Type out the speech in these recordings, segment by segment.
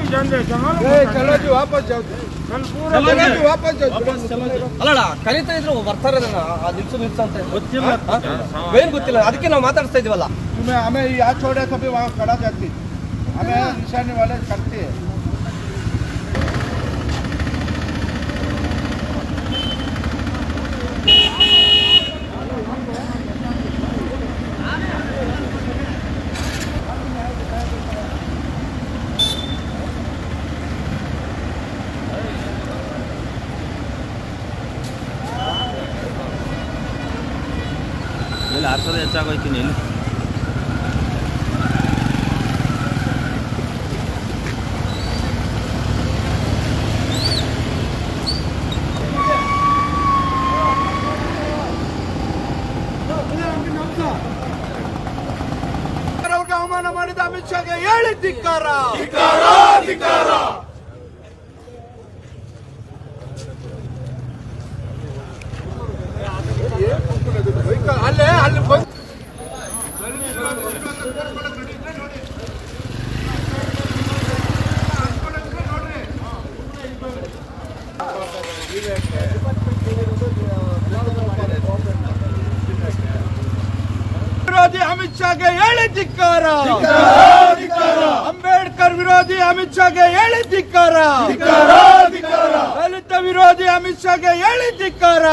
चलो जी वापस जाओ ಅಲ್ಲಣ್ಣ ಕರೀತಾ ಇದ್ರು ಬರ್ತಾರೆ ನಿಲ್ಸು ಅಂತ ಏನ್ ಗೊತ್ತಿಲ್ಲ ಅದಕ್ಕೆ ನಾವು ಮಾತಾಡ್ತಾ ಇದೀವಲ್ಲ तुम्हें हमें यहाँ छोड़े कभी वहाँ खड़ा जाती हमें निशाने वाले करते हैं ಹೆಚ್ಚಾಗೋಯ್ತೀನಿ ಇಲ್ಲಿ ಅವಮಾನ ಮಾಡಿದ ಅಮಿತ್ ಶಾಗೆ ಹೇಳಿ ಧಿಕ್ಕಾರ ಅಲ್ಲೇ ಅಲ್ಲಿ ವಿರೋಧಿ ಅಮಿತ್ ಶಾಗೆ ಹೇಳಿ ಧಿಕ್ಕಾರ ಅಂಬೇಡ್ಕರ್ ವಿರೋಧಿ ಅಮಿತ್ ಶಾಗೆ ಹೇಳಿ ಧಿಕ್ಕಾರ ದಲಿತ ವಿರೋಧಿ ಅಮಿತ್ ಶಾಗೆ ಹೇಳಿ ಧಿಕ್ಕಾರ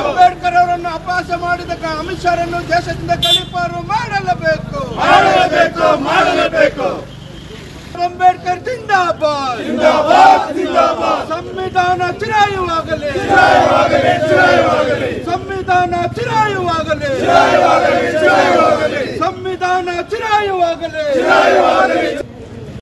ಅಂಬೇಡ್ಕರ್ ಅವರನ್ನು ಅಪಹಾಸ ಮಾಡಿದ ಅಮಿತ್ ಶಾರನ್ನು ದೇಶದಿಂದ ಕಳಿಪಾರು ಮಾಡಲೇಬೇಕು ಅಂಬೇಡ್ಕರ್ ಜಿಂದಾಬಾದ್ ಸಂವಿಧಾನ ಚಿರಾಯುವಾಗಲಿ ಸಂವಿಧಾನ ಚಿರಾಯುವಾಗಲಿ ಸಂವಿಧಾನ ಚಿರಾಯುವಾಗಲಿ